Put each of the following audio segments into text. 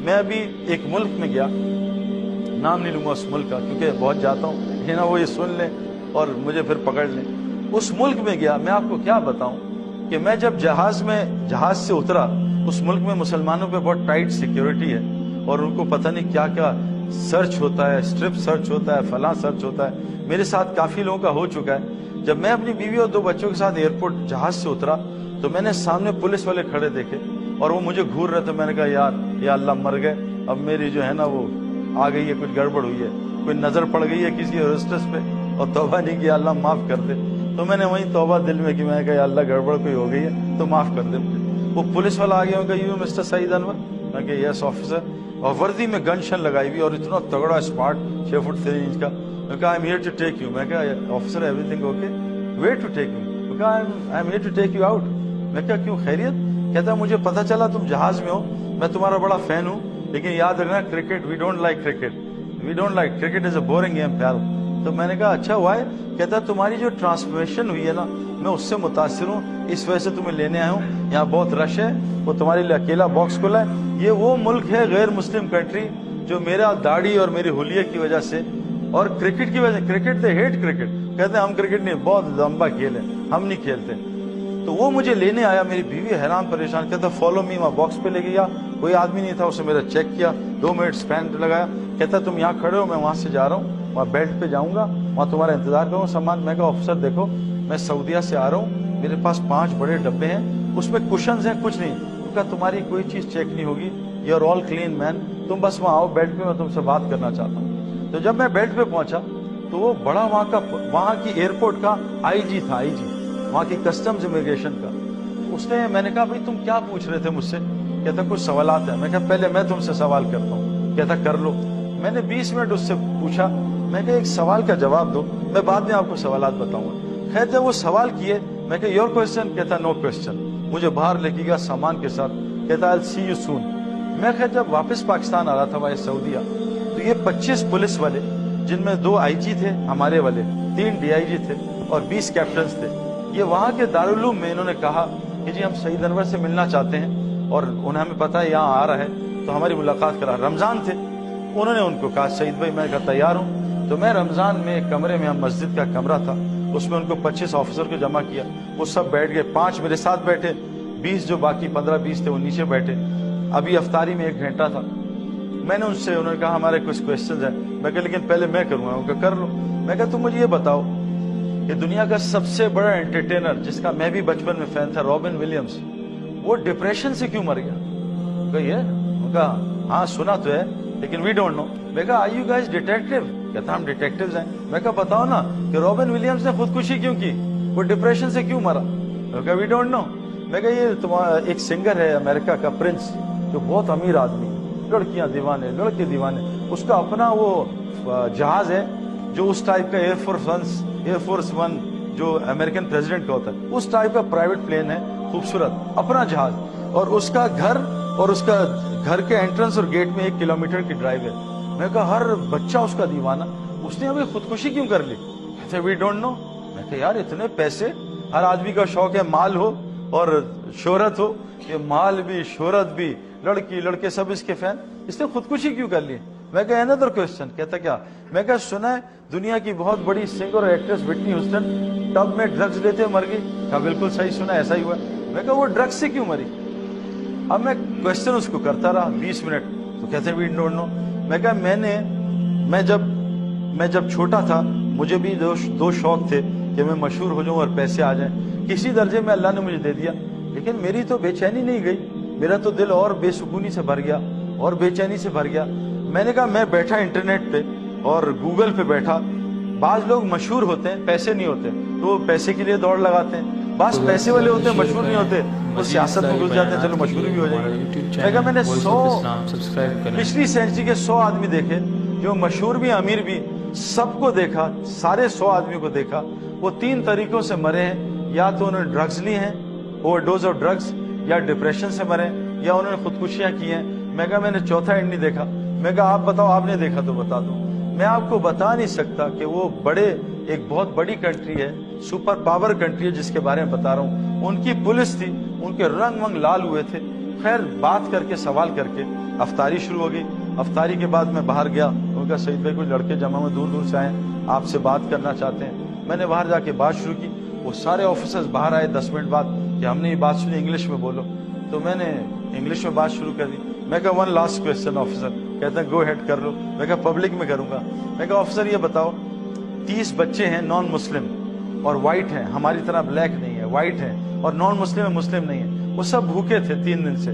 میں ابھی ایک ملک میں گیا، نام نہیں لوں گا اس ملک کا کیونکہ بہت جاتا ہوں، ہے نا، وہ یہ سن لیں اور مجھے پھر پکڑ لیں۔ اس ملک میں گیا، میں آپ کو کیا بتاؤں کہ میں جب جہاز سے اترا، اس ملک میں مسلمانوں پہ بہت ٹائٹ سیکیورٹی ہے اور ان کو پتہ نہیں کیا کیا سرچ ہوتا ہے، اسٹرپ سرچ ہوتا ہے، فلاں سرچ ہوتا ہے۔ میرے ساتھ کافی لوگوں کا ہو چکا ہے۔ جب میں اپنی بیوی اور 2 بچوں کے ساتھ ایئرپورٹ جہاز سے اترا تو میں نے سامنے پولیس والے کھڑے دیکھے اور وہ مجھے گھور رہے تھے۔ میں نے کہا یار یا اللہ مر گئے، اب میری جو ہے نا وہ آ گئی ہے، کچھ گڑبڑ ہوئی ہے، کوئی نظر پڑ گئی ہے کسی ہوسٹس پہ اور توبہ نہیں کیا، اللہ معاف کر دے۔ تو میں نے وہیں توبہ دل میں کی، میں نے کہا یا اللہ گڑبڑ کوئی ہو گئی ہے تو معاف کر دے مجھے۔ وہ پولیس والا آ گیا، میں کہا یو مسٹر سعید انور، میں کہا یس آفیسر، اور وردی میں گن شن لگائی ہوئی اور اتنا تگڑا اسمارٹ 6 فٹ 3 انچ کا۔ میں کہا I am here to take you, میں کہا officer everything okay, where to take you, میں کہا I am here to take you out. میں کہا کیوں، خیریت؟ کہتا مجھے پتہ چلا تم جہاز میں ہو، میں تمہارا بڑا فین ہوں، لیکن یاد رکھنا cricket we don't like cricket, we don't like cricket is a boring game پیال۔ تو میں نے کہا اچھا وائی؟ کہتا تمہاری جو ٹرانسفارمیشن ہوئی ہے نا، میں اس سے متاثر ہوں، اس وجہ سے تمہیں لینے آیا ہوں، یہاں بہت رش ہے، وہ تمہارے لیے اکیلا باکس کھلا ہے۔ یہ وہ ملک ہے غیر مسلم کنٹری جو میرا داڑھی اور میری حلیے کی وجہ سے اور کرکٹ کی وجہ سے، کرکٹ دے ہیٹ کرکٹ، کہتے ہیں ہم کرکٹ نہیں، بہت لمبا کھیل ہے، ہم نہیں کھیلتے۔ تو وہ مجھے لینے آیا، میری بیوی حیران پریشان، کہتا فالو می، وہاں باکس پہ لے گیا، کوئی آدمی نہیں تھا، اسے میرا چیک کیا، 2 منٹ اسپین لگایا، کہتا تم یہاں کھڑے ہو، میں وہاں سے جا رہا ہوں، وہاں بیلٹ پہ جاؤں گا، وہاں تمہارا انتظار کروں گا سامان۔ میں کہا آفیسر دیکھو میں سعودیہ سے آ رہا ہوں، میرے پاس 5 بڑے ڈبے ہیں، اس میں کشنز ہیں، کچھ نہیں۔ تو کہا تمہاری کوئی چیز چیک نہیں ہوگی، یو آر آل کلین مین، تم بس وہاں آؤ بیلٹ پہ، میں تم سے بات کرنا چاہتا ہوں۔ تو جب میں بیلٹ پہ پہنچا تو وہ بڑا وہاں کی ایئرپورٹ کا آئی جی تھا، آئی جی وہاں کی کسٹمز امیگریشن کا۔ اس نے، میں نے کہا بھائی تم کیا پوچھ رہے تھے مجھ سے؟ کہتا کچھ سوالات ہیں۔ میں کہا پہلے میں تم سے سوال کرتا ہوں۔ کہتا کر لو۔ میں نے 20 منٹ اس سے پوچھا، میں کہا ایک سوال کا جواب دو، میں بعد میں آپ کو سوالات بتاؤں گا۔ خیر جب وہ سوال کیے، میں کہا یور کوسچن؟ کہتا نو کوسچن۔ مجھے باہر لے کے گیا سامان کے ساتھ، کہتا آئی سی یو سون۔ میں خیر جب واپس پاکستان آ رہا تھا وہاں سعودیہ، تو یہ 25 پولیس والے، جن میں 2 آئی جی تھے ہمارے والے، 3 ڈی آئی جی تھے اور 20 کیپٹنز تھے، یہ وہاں کے دارالعلوم میں انہوں نے کہا کہ جی ہم سعید انور سے ملنا چاہتے ہیں اور انہیں ہمیں پتا ہے یہاں آ رہا ہے تو ہماری ملاقات کرا۔ رمضان تھے، انہوں نے ان کو کہا سعید بھائی میں کہا تیار ہوں۔ تو میں رمضان میں ایک کمرے میں، ہم مسجد کا کمرہ تھا، اس میں ان کو 25 آفیسر کو جمع کیا، وہ سب بیٹھ گئے، 5 میرے ساتھ بیٹھے، 20 جو باقی 15-20 تھے وہ نیچے بیٹھے۔ ابھی افطاری میں 1 گھنٹہ تھا۔ میں نے ان سے، انہوں نے کہا ہمارے کچھ کوسچنز ہیں، میں کہا لیکن پہلے میں کروں گا، ان کا کر لو۔ میں کہا تم مجھے یہ بتاؤ کہ دنیا کا سب سے بڑا انٹرٹینر جس کا میں بھی بچپن میں فین تھا، رابن ولیمز، وہ ڈپریشن سے کیوں مر گیا؟ کہا ہاں سنا تو ہے لیکن وی ڈونٹ نو۔ میں کہا آر یو گائز ڈیٹیکٹیو؟ کہتا ہم ڈیٹیکٹیوز ہیں۔ میں کہا بتاؤ نا کہ رابن ولیمز نے خودکشی کیوں کی، وہ ڈپریشن سے کیوں مرا؟ میں کہا وی ڈونٹ نو۔ میں کہا یہ تمہارا ایک سنگر ہے امریکہ کا، پرنس، جو بہت امیر آدمی، لڑکیاں دیوانے، لڑکے دیوانے، اس کا اپنا وہ جہاز ہے جو اس ٹائپ کا ایئر فورس 1 جو امریکن پریزیڈنٹ کا ہوتا ہے، اس ٹائپ کا پرائیویٹ پلین ہے، خوبصورت اپنا جہاز، اور اس کا گھر اور اس کا گھر کے انٹرنس اور گیٹ میں 1 کلومیٹر کی ڈرائیو ہے۔ میں کہا ہر بچہ اس کا دیوانہ، اس نے ابھی خودکشی کیوں کر لی؟ کہتے وی ڈونٹ نو۔ میں کہا یار اتنے پیسے، ہر آدمی کا شوق ہے مال ہو اور شہرت ہو، یہ مال بھی شہرت بھی، لڑکی لڑکے سب اس کے فین، اس نے خودکشی کیوں کر لی؟ میں کہا another question۔ کہتا کیا؟ میں کہا سنا ہے دنیا کی بہت بڑی سنگر اور ایکٹریس وٹنی ہیوسٹن ٹب میں ڈرگز لیتے مر گئی؟ کہا بالکل صحیح سنا، ایسا ہی ہوا۔ میں کہا وہ ڈرگز سے کیوں مری؟ اب میں کوشچن اس کو کرتا رہا 20 منٹ، تو کہتے وی ڈونٹ نو۔ میں کہا میں جب چھوٹا تھا مجھے بھی 2 شوق تھے کہ میں مشہور ہو جاؤں اور پیسے آ جائیں، کسی درجے میں اللہ نے مجھے دے دیا، لیکن میری تو بے چینی نہیں گئی، میرا تو دل اور بے سکونی سے بھر گیا اور بے چینی سے بھر گیا۔ میں نے کہا میں بیٹھا انٹرنیٹ پہ اور گوگل پہ بیٹھا، بعض لوگ مشہور ہوتے ہیں پیسے نہیں ہوتے تو وہ پیسے کے لیے دوڑ لگاتے ہیں، بعض پیسے والے ہوتے ہیں مشہور نہیں ہوتے وہ سیاست میں گھس جاتے ہیں، چلو مشہور بھی ہو جائیں گے۔ میں کہا میں نے 100 پچھلی سینچری کے 100 آدمی دیکھے جو مشہور بھی امیر بھی، سب کو دیکھا، سارے 100 آدمیوں کو دیکھا، وہ 3 طریقوں سے مرے ہیں، یا تو انہوں نے ڈرگز لی ہیں، اوور ڈوز آف ڈرگز، یا ڈپریشن سے مرے، یا انہوں نے خودکشیاں کی ہیں۔ میں کہا میں نے چوتھا اینڈ نہیں دیکھا۔ میں کہا آپ بتاؤ، آپ نے دیکھا تو بتا دو۔ میں آپ کو بتا نہیں سکتا کہ وہ ایک بہت بڑی کنٹری ہے، سپر پاور کنٹری ہے جس کے بارے میں بتا رہا ہوں، ان کی پولیس تھی، ان کے رنگ ونگ لال ہوئے تھے، خیر بات کر کے سوال کر کے افطاری شروع ہو گئی. افطاری کے بعد میں باہر گیا. ان کا سعید بھائی کچھ لڑکے جمع میں دور دور سے آئے ہیں, آپ سے بات کرنا چاہتے ہیں. میں نے باہر جا کے بات شروع کی. وہ سارے آفیسرز باہر آئے 10 منٹ بعد کہ ہم نے یہ بات سنی, انگلش میں بولو. تو میں نے انگلش میں بات شروع کر دی. میں کہا ون لاسٹ کویسچن آفیسر. کہتے ہیں گو ہیڈ کر لو. میں کہا پبلک میں کروں گا. میں کہا آفیسر یہ بتاؤ 30 بچے ہیں نان مسلم اور وائٹ ہیں, ہماری طرح بلیک نہیں ہے, وائٹ ہیں, اور نان مسلم ہے, مسلم نہیں ہے. وہ سب بھوکے تھے 3 دن سے.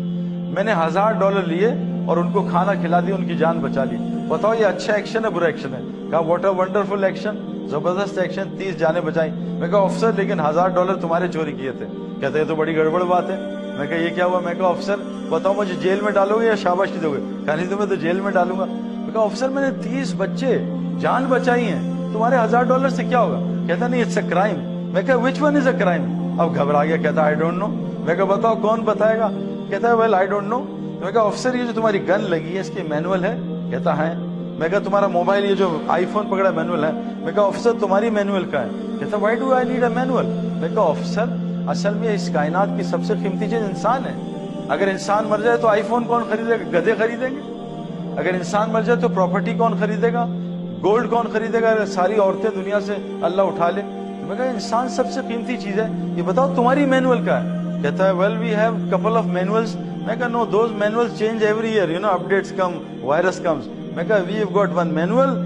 میں نے $1000 لیے اور ان کو کھانا کھلا دیا, ان کی جان بچا لی. بتاؤ یہ اچھا ایکشن ہے برا ایکشن ہے؟ کہا واٹ اے ونڈرفل ایکشن, زبردست ایکشن, 30 جانیں بچائیں. میں کہا آفیسر لیکن $1000 تمہارے چوری کیے تھے. کہتے ہیں تو بڑی گڑبڑ بات ہے. میں کہا یہ کیا ہوا؟ میں کہا آفیسر بتاؤ مجھے جیل میں ڈالو گے یا شاباشی دو گے؟ کہا نہیں تمہیں تو جیل میں ڈالوں گا. میں کہا آفیسر میں نے 30 بچے جان بچائی ہیں, تمہارے $1000 سے کیا ہوگا؟ کہتا نہیں اٹس اے کرائم. میں کہا which one is a crime? اب گھبرا گیا. کہتا آئی ڈونٹ نو. میں کہا بتاؤ کون بتائے گا؟ کہتا ہے ویل آئی ڈونٹ نو. میں کہا آفیسر یہ جو تمہاری گن لگی ہے اس کی مینول ہے؟ کہتا ہے. میں کہا تمہارا موبائل یہ جو آئی فون پکڑا مینول ہے؟ میں کہا آفیسر تمہاری مینول کا ہے. کہتا why do I need a manual? میں کہا آفیسر اصل میں اس کائنات کی سب سے قیمتی چیز انسان ہے. اگر انسان مر جائے تو آئی فون کون خریدے گا؟ گدھے خریدیں گے. اگر انسان مر جائے تو پراپرٹی کون خریدے گا؟ گولڈ کون خریدے گا؟ اگر ساری عورتیں دنیا سے اللہ اٹھا لے. میں کہا انسان سب سے قیمتی چیز ہے, یہ بتاؤ تمہاری مینول کا ہے؟ کہتا ہے well we have couple of manuals. میں کہا no those manuals change every year, you know updates come, virus comes. میں کہا we have got one manual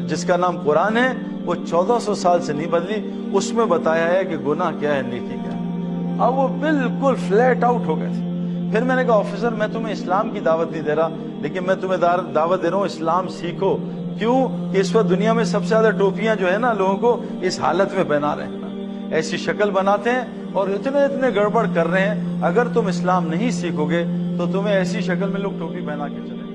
جس کا نام قرآن ہے, وہ 1400 سال سے نہیں بدلی. اس میں بتایا ہے کہ گناہ کیا ہے, نیکی کیا ہے. اب وہ بالکل فلیٹ آؤٹ ہو گئے تھے. پھر میں نے کہا آفیسر میں تمہیں اسلام کی دعوت نہیں دے رہا, لیکن میں تمہیں دعوت دے رہا ہوں اسلام سیکھو. کیوں کہ اس وقت دنیا میں سب سے زیادہ ٹوپیاں جو ہے نا لوگوں کو اس حالت میں پہنا رہے ہیں, ایسی شکل بناتے ہیں اور اتنے گڑبڑ کر رہے ہیں. اگر تم اسلام نہیں سیکھو گے تو تمہیں ایسی شکل میں لوگ ٹوپی پہنا کے چلیں گے.